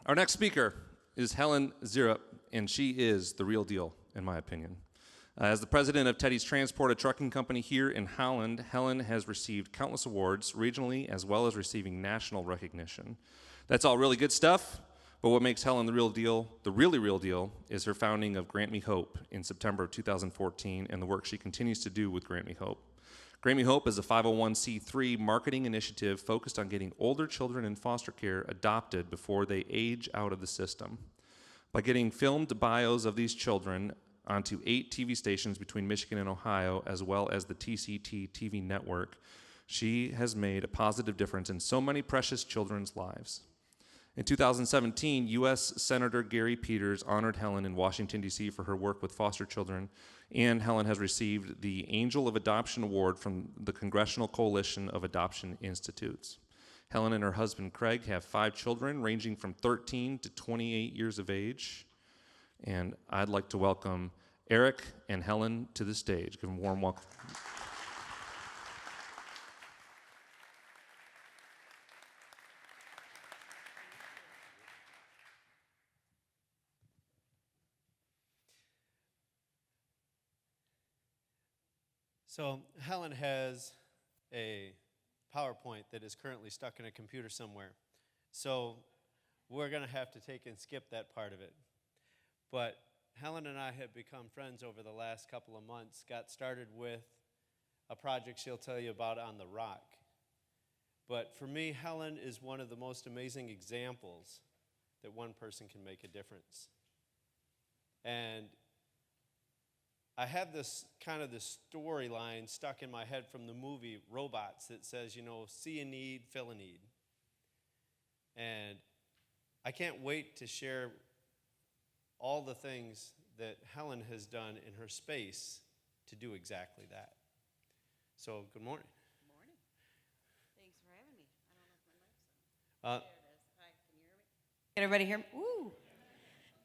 Our next speaker is Helen Zeerip, and she is the real deal, in my opinion. As the president of Teddy's Transport, a trucking company here in Holland, Helen has received countless awards regionally as well as receiving national recognition. That's all really good stuff, but what makes Helen the real deal, the really real deal, is her founding of Grant Me Hope in September of 2014 and the work she continues to do with Grant Me Hope. Grant Me Hope is a 501c3 marketing initiative focused on getting older children in foster care adopted before they age out of the system. By getting filmed bios of these children onto 8 TV stations between Michigan and Ohio, as well as the TCT TV network, she has made a positive difference in so many precious children's lives. In 2017, U.S. Senator Gary Peters honored Helen in Washington, D.C. for her work with foster children, and Helen has received the Angel of Adoption Award from the Congressional Coalition of Adoption Institutes. Helen and her husband Craig have 5 children ranging from 13 to 28 years of age. And I'd like to welcome Eric and Helen to the stage. Give them a warm welcome. So Helen has a PowerPoint that is currently stuck in a computer somewhere. So we're going to have to take and skip that part of it. But Helen and I have become friends over the last couple of months. Got started with a project she'll tell you about on the Rock. But for me, Helen is one of the most amazing examples that one person can make a difference. And I have this storyline stuck in my head from the movie Robots that says, see a need, fill a need. And I can't wait to share all the things that Helen has done in her space to do exactly that. So, good morning. Good morning. Thanks for having me. I don't know if my mic's on. There it is. Hi, can you hear me? Can everybody hear me? Ooh,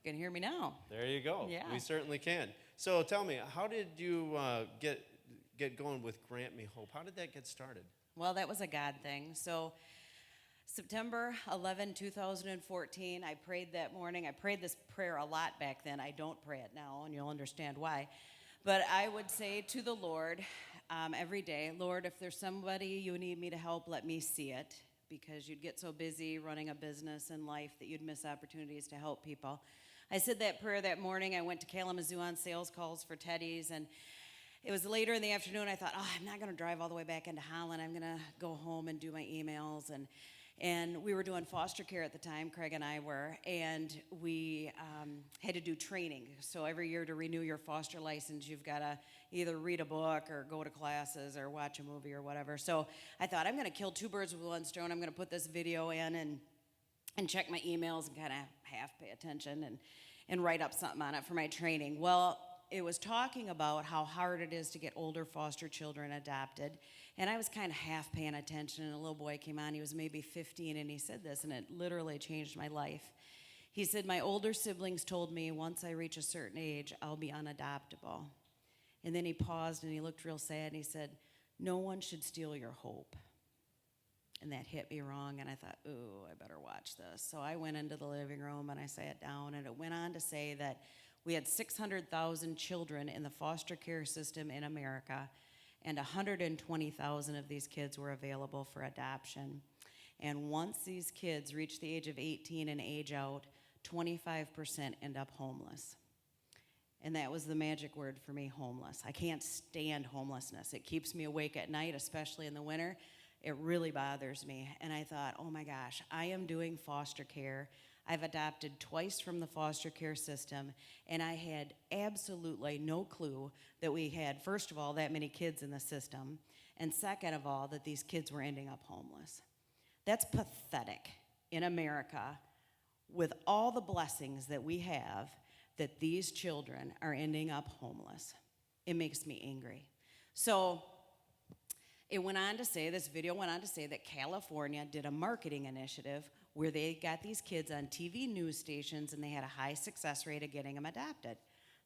you can hear me now. There you go. Yeah. We certainly can. So, tell me, how did you get going with Grant Me Hope? How did that get started? Well, that was a God thing. So, September 11, 2014, I prayed that morning. I prayed this prayer a lot back then. I don't pray it now, and you'll understand why. But I would say to the Lord every day, Lord, if there's somebody you need me to help, let me see it, because you'd get so busy running a business and life that you'd miss opportunities to help people. I said that prayer that morning. I went to Kalamazoo on sales calls for Teddy's, and it was later in the afternoon. I thought, I'm not going to drive all the way back into Holland. I'm going to go home and do my emails. And we were doing foster care at the time, Craig and I were, and we had to do training. So every year to renew your foster license, you've got to either read a book or go to classes or watch a movie or whatever. So I thought, I'm going to kill 2 birds with one stone. I'm going to put this video in and check my emails and kind of half pay attention and write up something on it for my training. Well, it was talking about how hard it is to get older foster children adopted. And I was kind of half paying attention, and a little boy came on. He was maybe 15, and he said this, and it literally changed my life. He said, my older siblings told me once I reach a certain age, I'll be unadoptable. And then he paused, and he looked real sad, and he said, no one should steal your hope. And that hit me wrong, and I thought, ooh, I better watch this. So I went into the living room, and I sat down, and it went on to say that we had 600,000 children in the foster care system in America, and 120,000 of these kids were available for adoption. And once these kids reach the age of 18 and age out, 25% end up homeless. And that was the magic word for me, homeless. I can't stand homelessness. It keeps me awake at night, especially in the winter. It really bothers me. And I thought, oh my gosh, I am doing foster care. I've adopted twice from the foster care system, and I had absolutely no clue that we had, first of all, that many kids in the system, and second of all, that these kids were ending up homeless. That's pathetic in America, with all the blessings that we have, that these children are ending up homeless. It makes me angry. So it went on to say, this video went on to say that California did a marketing initiative where they got these kids on TV news stations, and they had a high success rate of getting them adopted.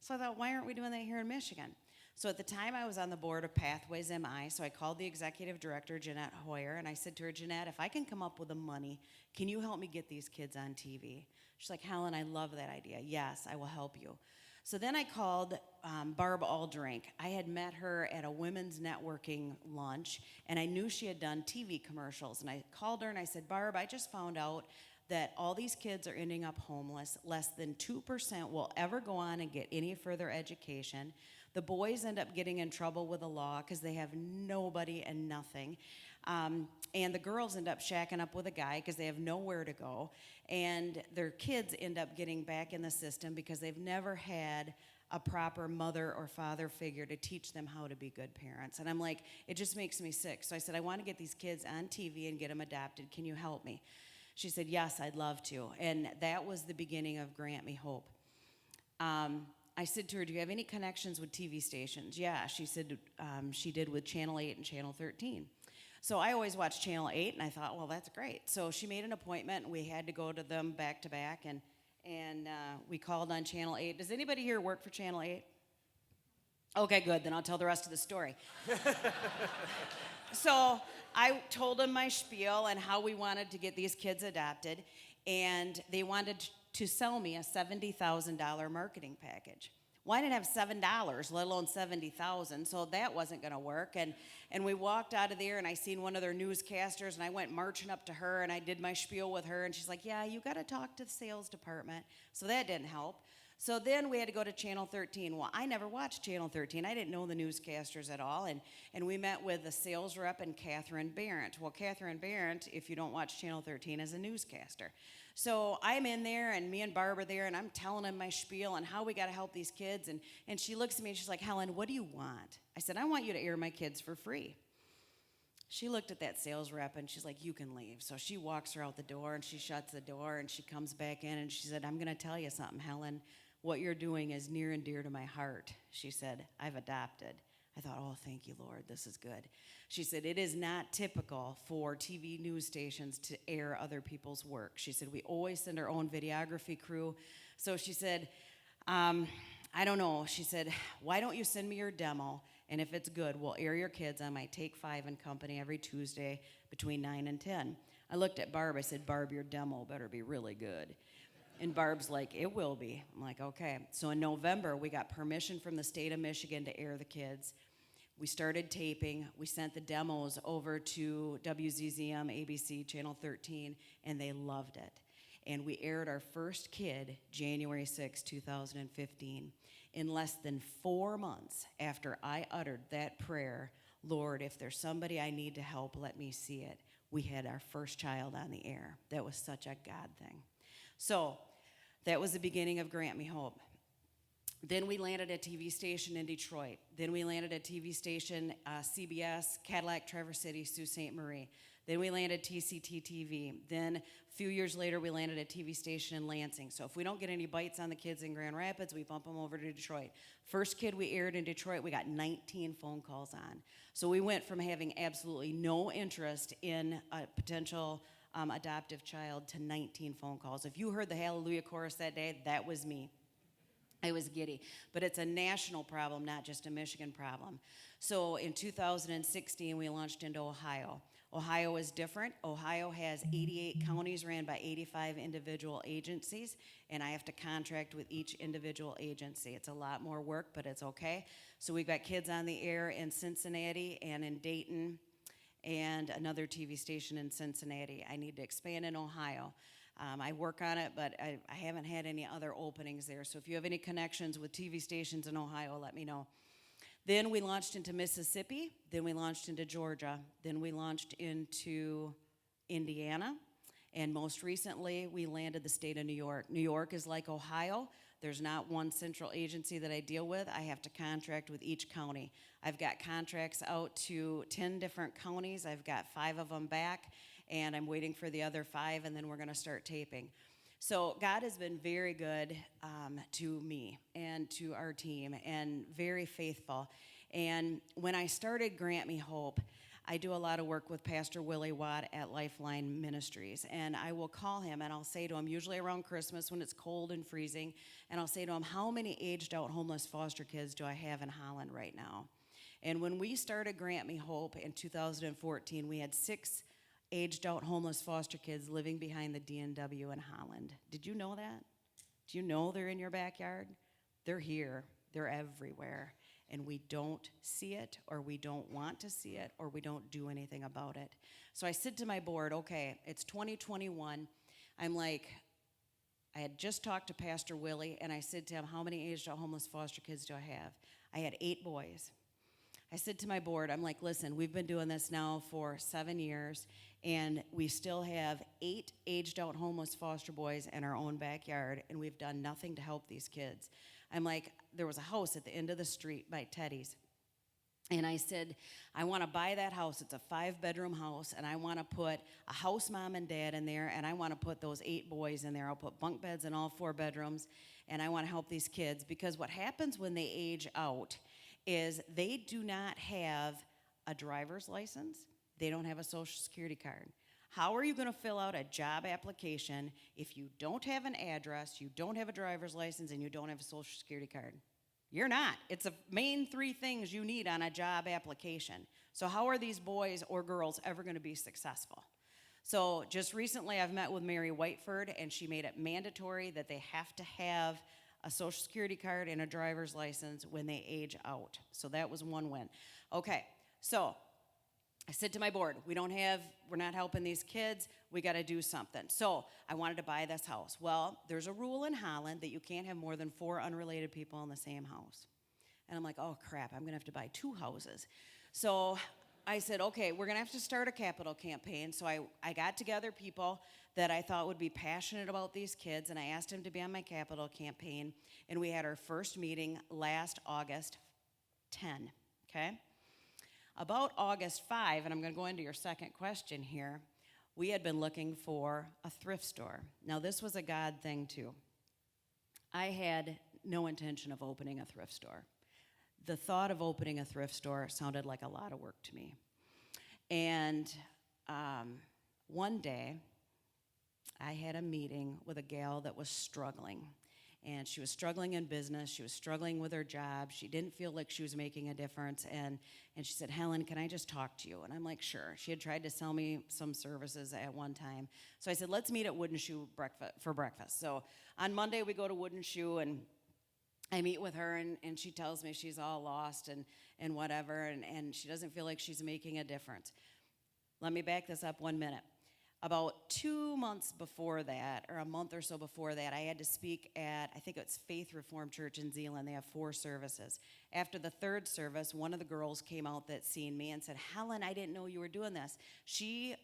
So I thought, why aren't we doing that here in Michigan? So at the time, I was on the board of Pathways MI, so I called the executive director, Jeanette Hoyer, and I said to her, Jeanette, if I can come up with the money, can you help me get these kids on TV? She's like, Helen, I love that idea. Yes, I will help you. So then I called Barb Aldrink. I had met her at a women's networking lunch, and I knew she had done TV commercials. And I called her and I said, Barb, I just found out that all these kids are ending up homeless. Less than 2% will ever go on and get any further education. The boys end up getting in trouble with the law because they have nobody and nothing. And the girls end up shacking up with a guy because they have nowhere to go. And their kids end up getting back in the system because they've never had a proper mother or father figure to teach them how to be good parents. And I'm like, it just makes me sick. So I said, I want to get these kids on TV and get them adopted. Can you help me? She said, yes, I'd love to. And that was the beginning of Grant Me Hope. I said to her, do you have any connections with TV stations? Yeah, she said she did with Channel 8 and Channel 13. So I always watched Channel 8, and I thought, well, that's great. So she made an appointment, and we had to go to them back to back, and we called on Channel 8. Does anybody here work for Channel 8? Okay, good. Then I'll tell the rest of the story. So I told them my spiel and how we wanted to get these kids adopted, and they wanted to sell me a $70,000 marketing package. Well, I didn't have $7, let alone $70,000, so that wasn't going to work. And we walked out of there, and I seen one of their newscasters, and I went marching up to her, and I did my spiel with her, and she's like, yeah, you got to talk to the sales department. So that didn't help. So then we had to go to Channel 13. Well, I never watched Channel 13. I didn't know the newscasters at all, and we met with the sales rep and Catherine Barrett. Well, Catherine Barrett, if you don't watch Channel 13, is a newscaster. So I'm in there, and me and Barb are there, and I'm telling him my spiel and how we got to help these kids. And she looks at me, and she's like, Helen, what do you want? I said, I want you to air my kids for free. She looked at that sales rep, and she's like, you can leave. So she walks her out the door, and she shuts the door, and she comes back in, and she said, I'm going to tell you something, Helen. What you're doing is near and dear to my heart. She said, I've adopted. I thought, oh, thank you, Lord, this is good. She said, it is not typical for TV news stations to air other people's work. She said, we always send our own videography crew. So she said, I don't know. She said, why don't you send me your demo, and if it's good, we'll air your kids on my Take 5 and Company every Tuesday between 9 and 10. I looked at Barb. I said, Barb, your demo better be really good. And Barb's like, it will be. I'm like, okay. So in November, we got permission from the state of Michigan to air the kids. We started taping. We sent the demos over to WZZM, ABC, Channel 13, and they loved it. And we aired our first kid January 6, 2015. In less than 4 months after I uttered that prayer, Lord, if there's somebody I need to help, let me see it, we had our first child on the air. That was such a God thing. So that was the beginning of Grant Me Hope. Then we landed a TV station in Detroit. Then we landed a TV station, CBS, Cadillac, Traverse City, Sault Ste. Marie. Then we landed TCT TV. Then a few years later, we landed a TV station in Lansing. So if we don't get any bites on the kids in Grand Rapids, we bump them over to Detroit. First kid we aired in Detroit, we got 19 phone calls on. So we went from having absolutely no interest in a potential adoptive child to 19 phone calls. If you heard the Hallelujah chorus that day, that was me. I was giddy. But it's a national problem, not just a Michigan problem. So in 2016, we launched into Ohio. Ohio is different. Ohio has 88 counties ran by 85 individual agencies, and I have to contract with each individual agency. It's a lot more work, but it's okay. So we've got kids on the air in Cincinnati and in Dayton, and another TV station in Cincinnati. I need to expand in Ohio. I work on it, but I haven't had any other openings there. So if you have any connections with TV stations in Ohio, let me know. Then we launched into Mississippi. Then we launched into Georgia. Then we launched into Indiana. And most recently, we landed the state of New York. New York is like Ohio. There's not one central agency that I deal with. I have to contract with each county. I've got contracts out to 10 different counties. I've got 5 of them back, and I'm waiting for the other 5, and then we're going to start taping. So God has been very good to me and to our team, and very faithful. And when I started Grant Me Hope, I do a lot of work with Pastor Willie Watt at Lifeline Ministries, and I will call him and I'll say to him, usually around Christmas when it's cold and freezing, and I'll say to him, how many aged out homeless foster kids do I have in Holland right now? And when we started Grant Me Hope in 2014, we had 6 aged out homeless foster kids living behind the DNW in Holland. Did you know that? Do you know they're in your backyard? They're here, they're everywhere. And we don't see it, or we don't want to see it, or we don't do anything about it. So I said to my board, okay, it's 2021. I'm like, I had just talked to Pastor Willie, and I said to him, how many aged out homeless foster kids do I have? I had 8 boys. I said to my board, I'm like, listen, we've been doing this now for 7 years, and we still have 8 aged out homeless foster boys in our own backyard, and we've done nothing to help these kids. I'm like, there was a house at the end of the street by Teddy's. And I said, I want to buy that house. It's a 5-bedroom house, and I want to put a house mom and dad in there, and I want to put those 8 boys in there. I'll put bunk beds in all 4 bedrooms, and I want to help these kids, because what happens when they age out is they do not have a driver's license. They don't have a social security card. How are you going to fill out a job application if you don't have an address, you don't have a driver's license, and you don't have a social security card? You're not. It's the main 3 things you need on a job application. So how are these boys or girls ever going to be successful? So just recently I've met with Mary Whiteford, and she made it mandatory that they have to have a social security card and a driver's license when they age out. So that was one win. Okay, so I said to my board, we're not helping these kids, we got to do something. So I wanted to buy this house. Well, there's a rule in Holland that you can't have more than 4 unrelated people in the same house. And I'm like, oh crap, I'm going to have to buy 2 houses. So I said, okay, we're going to have to start a capital campaign. So I got together people that I thought would be passionate about these kids, and I asked them to be on my capital campaign. And we had our first meeting last August 10, okay? About August 5, and I'm going to go into your second question here, we had been looking for a thrift store. Now, this was a God thing, too. I had no intention of opening a thrift store. The thought of opening a thrift store sounded like a lot of work to me. And one day, I had a meeting with a gal that was struggling. And she was struggling in business. She was struggling with her job. She didn't feel like she was making a difference. And she said, Helen, can I just talk to you? And I'm like, sure. She had tried to sell me some services at one time. So I said, let's meet at Wooden Shoe for breakfast. So on Monday, we go to Wooden Shoe, and I meet with her, and she tells me she's all lost and whatever, and she doesn't feel like she's making a difference. Let me back this up 1 minute. About 2 months before that, or a month or so before that, I had to speak at, I think it's Faith Reformed Church in Zeeland. They have 4 services. After the 3rd service, one of the girls came out that's seen me and said, Helen, I didn't know you were doing this. She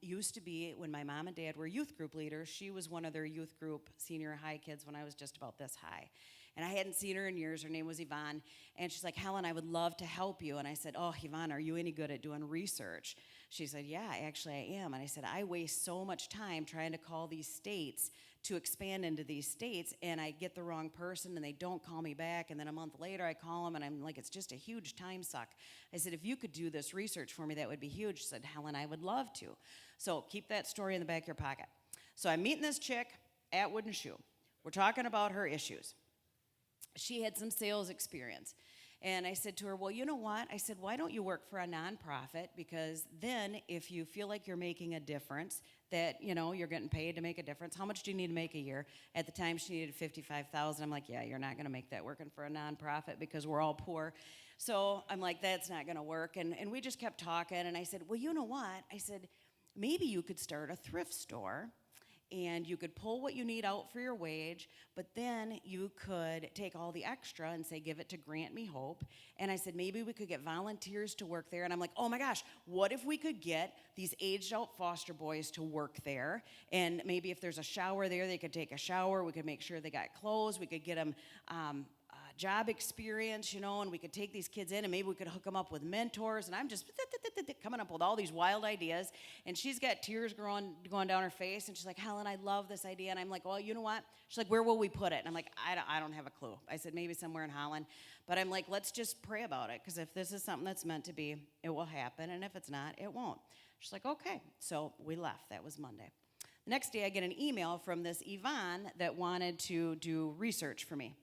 used to be, when my mom and dad were youth group leaders, she was one of their youth group senior high kids when I was just about this high. And I hadn't seen her in years. Her name was Yvonne. And she's like, Helen, I would love to help you. And I said, oh, Yvonne, are you any good at doing research? She said, yeah, actually I am. And I said, I waste so much time trying to call these states to expand into these states, and I get the wrong person, and they don't call me back. And then a month later, I call them, and I'm like, it's just a huge time suck. I said, if you could do this research for me, that would be huge. She said, Helen, I would love to. So keep that story in the back of your pocket. So I'm meeting this chick at Wooden Shoe. We're talking about her issues. She had some sales experience. And I said to her, well, you know what? I said, why don't you work for a nonprofit? Because then if you feel like you're making a difference, that, you know, you're getting paid to make a difference, how much do you need to make a year? At the time, she needed $55,000. I'm like, yeah, you're not going to make that working for a nonprofit because we're all poor. So I'm like, that's not going to work. And we just kept talking. And I said, well, you know what? I said, maybe you could start a thrift store, and you could pull what you need out for your wage, but then you could take all the extra and say, give it to Grant Me Hope. And I said, maybe we could get volunteers to work there. And I'm like, oh my gosh, what if we could get these aged out foster boys to work there? And maybe if there's a shower there, they could take a shower. We could make sure they got clothes. We could get them job experience, you know, and we could take these kids in, and maybe we could hook them up with mentors. And I'm just coming up with all these wild ideas. And she's got tears going down her face. And she's like, Helen, I love this idea. And I'm like, well, you know what? She's like, where will we put it? And I'm like, I don't have a clue. I said, maybe somewhere in Holland. But I'm like, let's just pray about it. Because if this is something that's meant to be, it will happen. And if it's not, it won't. She's like, okay. So we left. That was Monday. The next day, I get an email from this Yvonne that wanted to do research for me.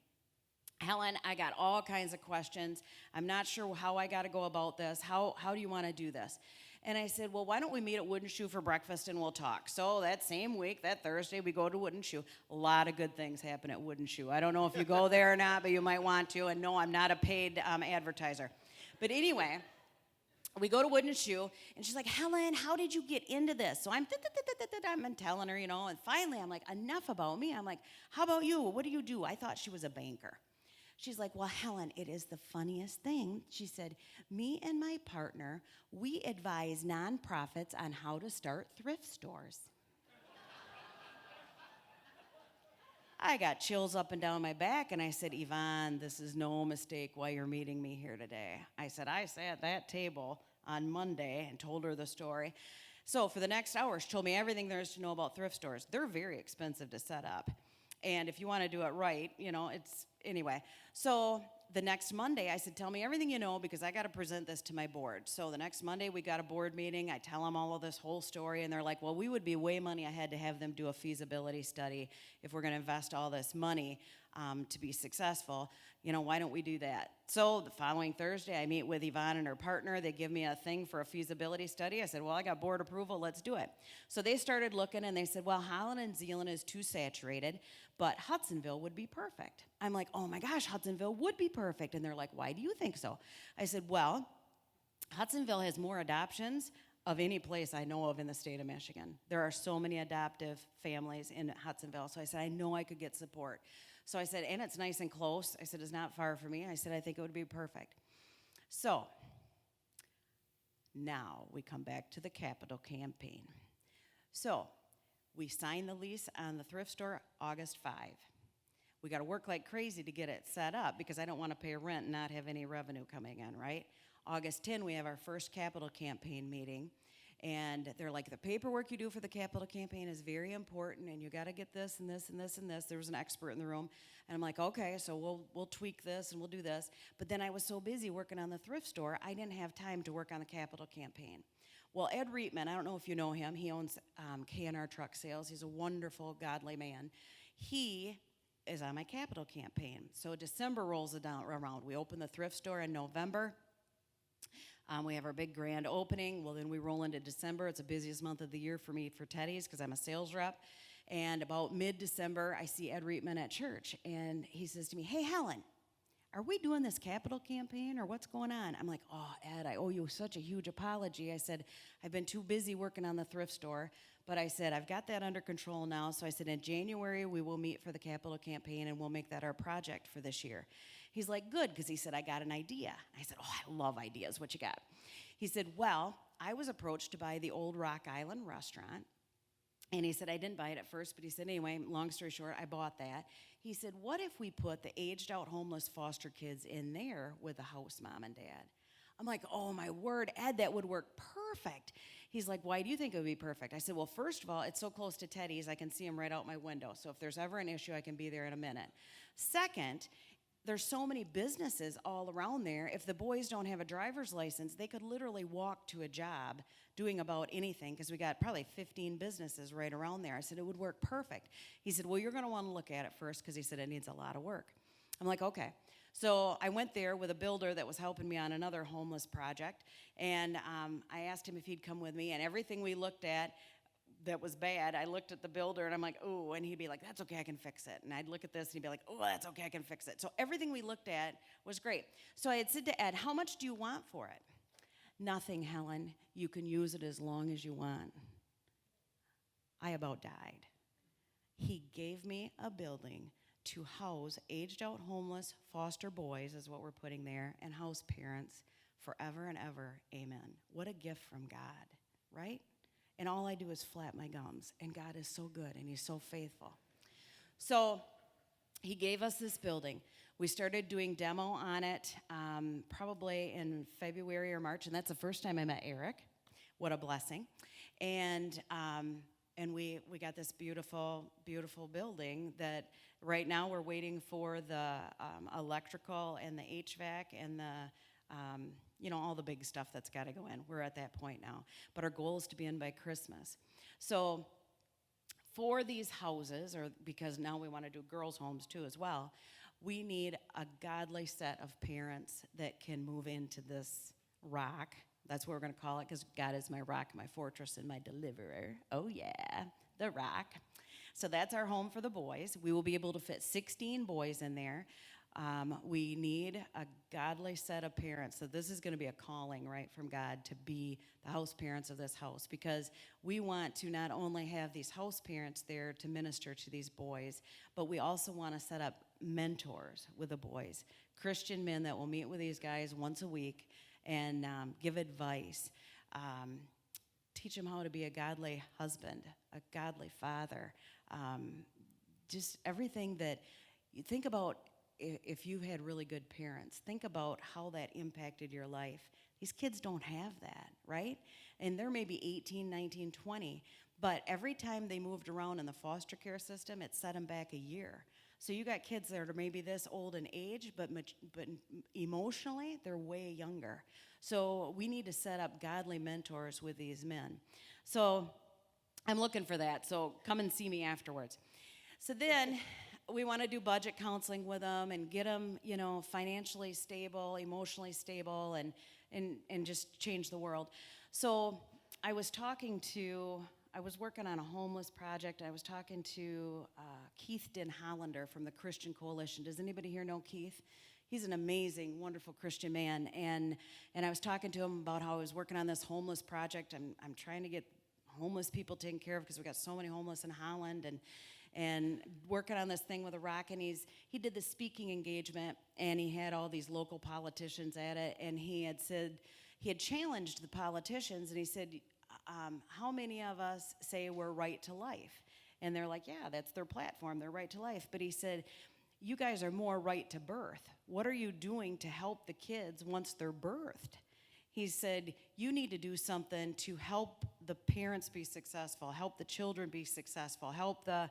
Helen, I got all kinds of questions. I'm not sure how I got to go about this. How do you want to do this? And I said, well, why don't we meet at Wooden Shoe for breakfast and we'll talk. So that same week, that Thursday, we go to Wooden Shoe. A lot of good things happen at Wooden Shoe. I don't know if you go there or not, but you might want to. And no, I'm not a paid advertiser. But anyway, we go to Wooden Shoe, and she's like, Helen, how did you get into this? So I'm telling her, and finally I'm like, enough about me. I'm like, how about you? What do you do? I thought she was a banker. She's like, well, Helen, it is the funniest thing. She said, me and my partner, we advise nonprofits on how to start thrift stores. I got chills up and down my back, and I said, Yvonne, this is no mistake why you're meeting me here today. I said, I sat at that table on Monday and told her the story. So for the next hour, she told me everything there is to know about thrift stores. They're very expensive to set up. And if you want to do it right, anyway. So the next Monday, I said, tell me everything you know because I got to present this to my board. So the next Monday, we got a board meeting. I tell them all of this whole story, and they're like, well, we would be way money ahead to have them do a feasibility study if we're going to invest all this money to be successful. Why don't we do that? So the following Thursday, I meet with Yvonne and her partner. They give me a thing for a feasibility study. I said, well, I got board approval. Let's do it. So they started looking, and they said, well, Holland and Zeeland is too saturated, but Hudsonville would be perfect. I'm like, oh, my gosh, Hudsonville would be perfect. And they're like, why do you think so? I said, well, Hudsonville has more adoptions of any place I know of in the state of Michigan. There are so many adoptive families in Hudsonville. So I said, I know I could get support. So I said, and it's nice and close. I said, it's not far from me. I said, I think it would be perfect. So now we come back to the capital campaign. So we signed the lease on the thrift store August 5. We got to work like crazy to get it set up because I don't want to pay rent and not have any revenue coming in, right? August 10, we have our first capital campaign meeting. And they're like, the paperwork you do for the capital campaign is very important, and you got to get this and this and this and this. There was an expert in the room, and I'm like, okay, so we'll tweak this and we'll do this. But then I was so busy working on the thrift store, I didn't have time to work on the capital campaign. Well, Ed Reitman, I don't know if you know him. He owns K&R Truck Sales. He's a wonderful, godly man. He is on my capital campaign. So December rolls around. We open the thrift store in November. We have our big grand opening. Well, then we roll into December. It's the busiest month of the year for me for Teddy's because I'm a sales rep. And about mid-December, I see Ed Reitman at church. And he says to me, hey, Helen, are we doing this capital campaign or what's going on? I'm like, oh, Ed, I owe you such a huge apology. I said, I've been too busy working on the thrift store. But I said, I've got that under control now. So I said, in January, we will meet for the capital campaign, and we'll make that our project for this year. He's like, good, because he said, I got an idea. I said, oh, I love ideas. What you got? He said, well, I was approached to buy the old Rock Island restaurant. And he said, I didn't buy it at first, but he said, anyway, long story short, I bought that. He said, what if we put the aged-out homeless foster kids in there with the house mom and dad? I'm like, oh, my word, Ed, that would work perfect. He's like, why do you think it would be perfect? I said, well, first of all, it's so close to Teddy's, I can see him right out my window. So if there's ever an issue, I can be there in a minute. Second, there's so many businesses all around there. If the boys don't have a driver's license, they could literally walk to a job doing about anything because we got probably 15 businesses right around there. I said, it would work perfect. He said, well, you're going to want to look at it first because he said it needs a lot of work. I'm like, okay. So I went there with a builder that was helping me on another homeless project, and I asked him if he'd come with me, and everything we looked at that was bad, I looked at the builder, and I'm like, oh, and he'd be like, that's okay, I can fix it. And I'd look at this, and he'd be like, oh, that's okay, I can fix it. So everything we looked at was great. So I had said to Ed, how much do you want for it? Nothing, Helen. You can use it as long as you want. I about died. He gave me a building to house aged-out homeless foster boys, is what we're putting there, and house parents forever and ever. Amen. What a gift from God, right? And all I do is flap my gums, and God is so good, and he's so faithful. So he gave us this building. We started doing demo on it probably in February or March, and that's the first time I met Eric. What a blessing. And we got this beautiful, beautiful building that right now we're waiting for the electrical and the HVAC and the, all the big stuff that's got to go in. We're at that point now. But our goal is to be in by Christmas. So for these houses, or because now we want to do girls' homes too as well, we need a godly set of parents that can move into this rock. That's what we're going to call it, because God is my rock, my fortress, and my deliverer. Oh, yeah, the rock. So that's our home for the boys. We will be able to fit 16 boys in there. We need a godly set of parents. So this is going to be a calling, right, from God to be the house parents of this house, because we want to not only have these house parents there to minister to these boys, but we also want to set up mentors with the boys, Christian men that will meet with these guys once a week and give advice, teach them how to be a godly husband, a godly father, just everything that you think about. If you had really good parents, think about how that impacted your life. These kids don't have that, right? And they're maybe 18, 19, 20, but every time they moved around in the foster care system, it set them back a year. So you got kids that are maybe this old in age, but emotionally, they're way younger. So we need to set up godly mentors with these men. So I'm looking for that, so come and see me afterwards. So then we want to do budget counseling with them and get them, financially stable, emotionally stable, and just change the world. So I was working on a homeless project. I was talking to Keith Den Hollander from the Christian Coalition. Does anybody here know Keith? He's an amazing, wonderful Christian man. And I was talking to him about how I was working on this homeless project. I'm trying to get homeless people taken care of because we got so many homeless in Holland, and working on this thing with a rock. And he did this speaking engagement, and he had all these local politicians at it, and he had challenged the politicians, and he said, how many of us say we're right to life? And they're like, yeah, that's their platform, they're right to life. But he said, you guys are more right to birth. What are you doing to help the kids once they're birthed? He said, you need to do something to help the parents be successful, help the children be successful, help them.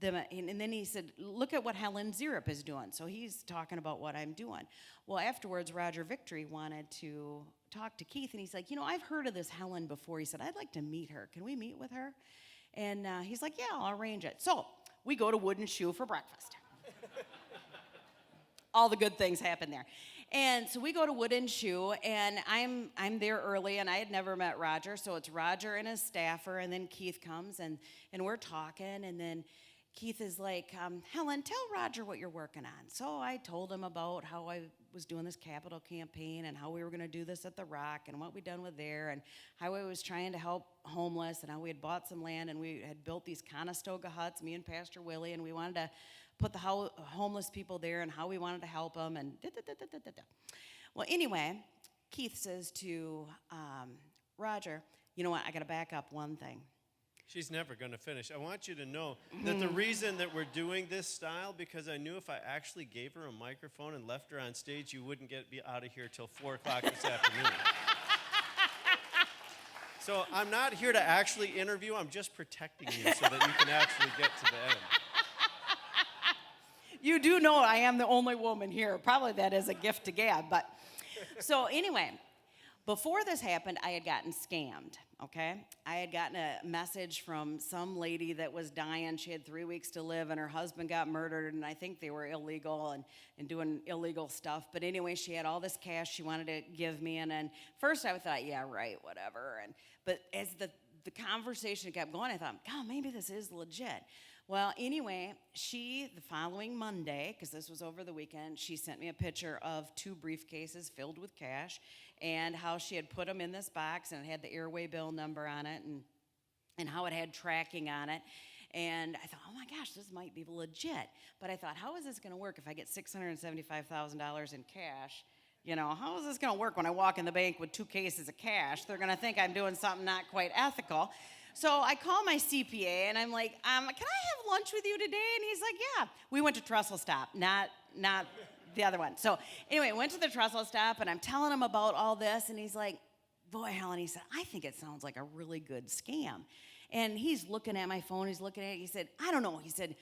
And then he said, look at what Helen Zeerip is doing. So he's talking about what I'm doing. Well, afterwards, Roger Victory wanted to talk to Keith, and he's like, I've heard of this Helen before. He said, I'd like to meet her. Can we meet with her? And he's like, yeah, I'll arrange it. So we go to Wooden Shoe for breakfast. All the good things happen there. And so we go to Wooden Shoe, and I'm there early, and I had never met Roger, so it's Roger and his staffer, and then Keith comes, and we're talking, and then Keith is like, Helen, tell Roger what you're working on. So I told him about how I was doing this capital campaign and how we were going to do this at the Rock and what we'd done with there and how I was trying to help homeless and how we had bought some land and we had built these Conestoga huts, me and Pastor Willie, and we wanted to put the homeless people there and how we wanted to help them and da-da-da-da-da-da. Well, anyway, Keith says to Roger, you know what, I got to back up one thing. She's never going to finish. I want you to know that the reason that we're doing this style, because I knew if I actually gave her a microphone and left her on stage, you wouldn't be out of here till 4 o'clock this afternoon. So I'm not here to actually interview. I'm just protecting you so that you can actually get to the end. You do know I am the only woman here. Probably that is a gift to Gab. But so anyway, before this happened, I had gotten scammed, okay? I had gotten a message from some lady that was dying. She had 3 weeks to live, and her husband got murdered, and I think they were illegal and doing illegal stuff. But anyway, she had all this cash she wanted to give me, and then first I thought, yeah, right, whatever. But as the conversation kept going, I thought, God, maybe this is legit. Well, anyway, the following Monday, because this was over the weekend, she sent me a picture of 2 briefcases filled with cash and how she had put them in this box and it had the airway bill number on it and how it had tracking on it. And I thought, oh my gosh, this might be legit. But I thought, how is this going to work if I get $675,000 in cash? How is this going to work when I walk in the bank with 2 cases of cash? They're going to think I'm doing something not quite ethical. So I call my CPA and I'm like, can I have lunch with you today? And he's like, yeah. We went to Trestle Stop, not the other one. So anyway, went to the Trestle Stop and I'm telling him about all this and he's like, boy, Helen, he said, I think it sounds like a really good scam. And he's looking at my phone, he's looking at it, he said, I don't know. He said,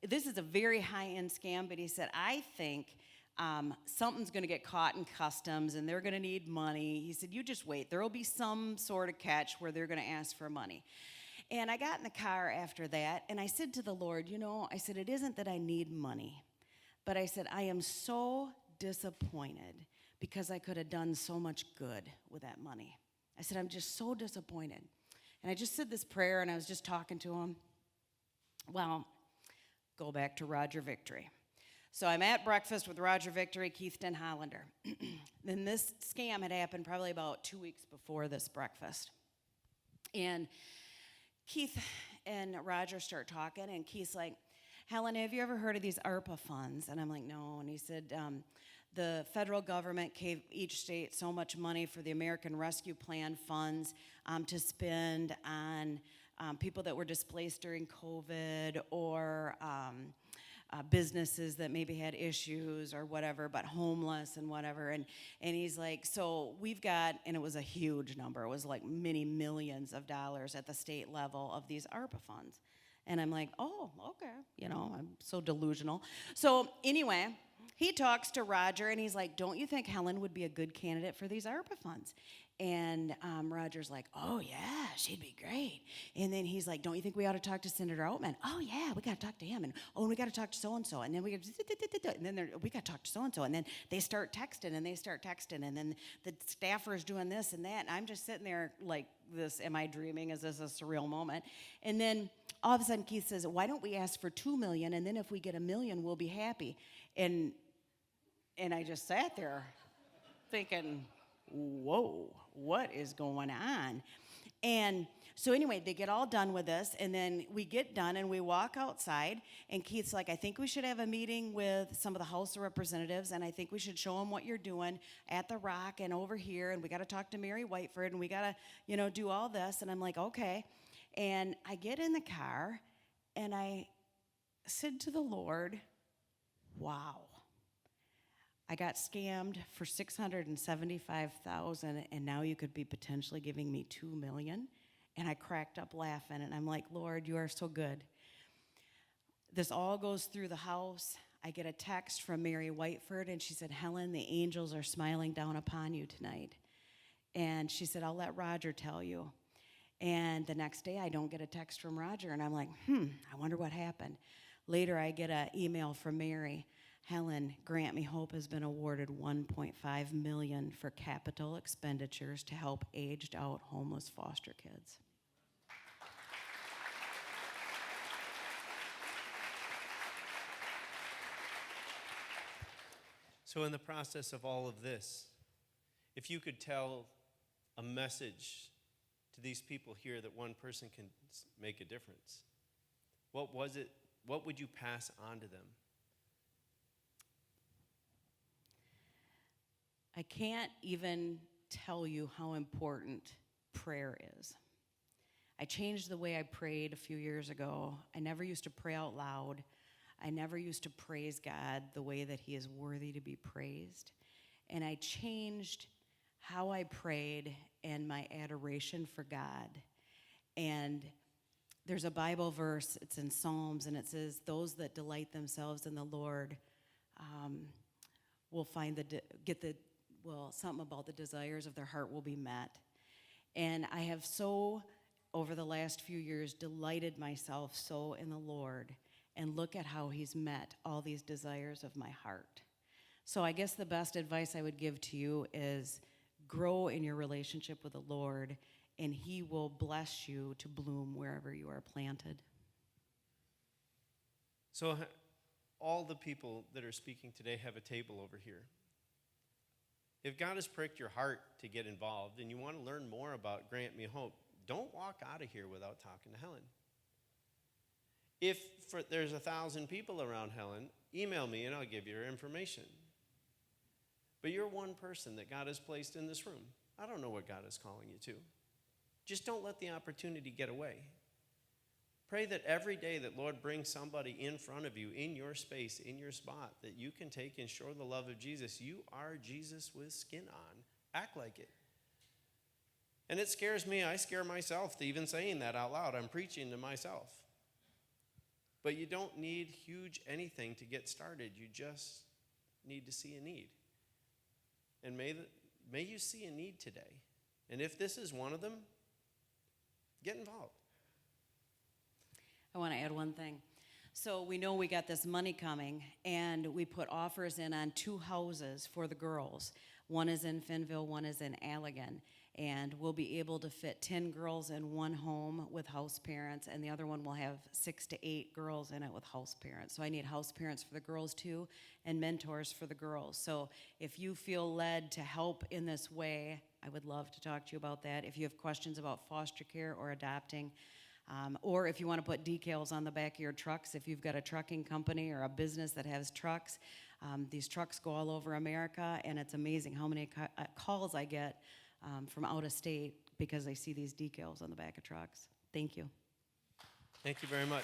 this is a very high-end scam, but he said, I think something's going to get caught in customs and they're going to need money. He said, you just wait. There will be some sort of catch where they're going to ask for money. And I got in the car after that, and I said to the Lord, I said, it isn't that I need money, but I said, I am so disappointed because I could have done so much good with that money. I said, I'm just so disappointed. And I just said this prayer, and I was just talking to him. Well, go back to Roger Victory. So I'm at breakfast with Roger Victory, Keith Den Hollander. Then this scam had happened probably about 2 weeks before this breakfast. And Keith and Roger start talking, and Keith's like, Helen, have you ever heard of these ARPA funds? And I'm like, no. And he said, the federal government gave each state so much money for the American Rescue Plan funds to spend on people that were displaced during COVID or businesses that maybe had issues or whatever, but homeless and whatever. And he's like, so we've got, and it was a huge number. It was like many millions of dollars at the state level of these ARPA funds. And I'm like, oh, okay. I'm so delusional. So anyway, he talks to Roger, and he's like, don't you think Helen would be a good candidate for these ARPA funds? And Roger's like, oh, yeah, she'd be great. And then he's like, don't you think we ought to talk to Senator Altman? Oh, yeah, we got to talk to him. And, we got to talk to so-and-so. And then we got to talk to so-and-so. And then they start texting, and And then the staffer's doing this and that. And I'm just sitting there like this, am I dreaming? Is this a surreal moment? And then all of a sudden Keith says, why don't we ask for $2 million? And then if we get $1 million, we'll be happy. And I just sat there thinking, whoa, what is going on? And so anyway, they get all done with this, and then we get done, and we walk outside, and Keith's like, I think we should have a meeting with some of the House of Representatives, and I think we should show them what you're doing at the Rock and over here, and we got to talk to Mary Whiteford, and we got to, do all this. And I'm like, okay. And I get in the car, and I said to the Lord, wow. I got scammed for $675,000, and now you could be potentially giving me $2 million. And I cracked up laughing, and I'm like, Lord, you are so good. This all goes through the house. I get a text from Mary Whiteford, and she said, Helen, the angels are smiling down upon you tonight. And she said, I'll let Roger tell you. And the next day, I don't get a text from Roger, and I'm like, I wonder what happened. Later, I get an email from Mary. Helen, Grant Me Hope has been awarded $1.5 million for capital expenditures to help aged out homeless foster kids. So in the process of all of this, if you could tell a message to these people here that one person can make a difference, what was it? What would you pass on to them? I can't even tell you how important prayer is. I changed the way I prayed a few years ago. I never used to pray out loud. I never used to praise God the way that He is worthy to be praised. And I changed how I prayed and my adoration for God. And there's a Bible verse, it's in Psalms, and it says, those that delight themselves in the Lord will find something about the desires of their heart will be met. And I have so, over the last few years, delighted myself so in the Lord, and look at how He's met all these desires of my heart. So I guess the best advice I would give to you is grow in your relationship with the Lord, and He will bless you to bloom wherever you are planted. So all the people that are speaking today have a table over here. If God has pricked your heart to get involved and you want to learn more about Grant Me Hope, don't walk out of here without talking to Helen. If there's 1,000 people around Helen, email me and I'll give you her information. But you're one person that God has placed in this room. I don't know what God is calling you to. Just don't let the opportunity get away. Pray that every day that Lord brings somebody in front of you, in your space, in your spot, that you can take and show the love of Jesus. You are Jesus with skin on. Act like it. And it scares me. I scare myself to even saying that out loud. I'm preaching to myself. But you don't need huge anything to get started. You just need to see a need. And may you see a need today. And if this is one of them, get involved. I want to add one thing. So we know we got this money coming, and we put offers in on 2 houses for the girls. One is in Finnville, one is in Allegan. And we'll be able to fit 10 girls in one home with house parents, and the other one will have 6 to 8 girls in it with house parents. So I need house parents for the girls too, and mentors for the girls. So if you feel led to help in this way, I would love to talk to you about that. If you have questions about foster care or adopting, or if you want to put decals on the back of your trucks, if you've got a trucking company or a business that has trucks, these trucks go all over America, and it's amazing how many calls I get from out of state because I see these decals on the back of trucks. Thank you. Thank you very much.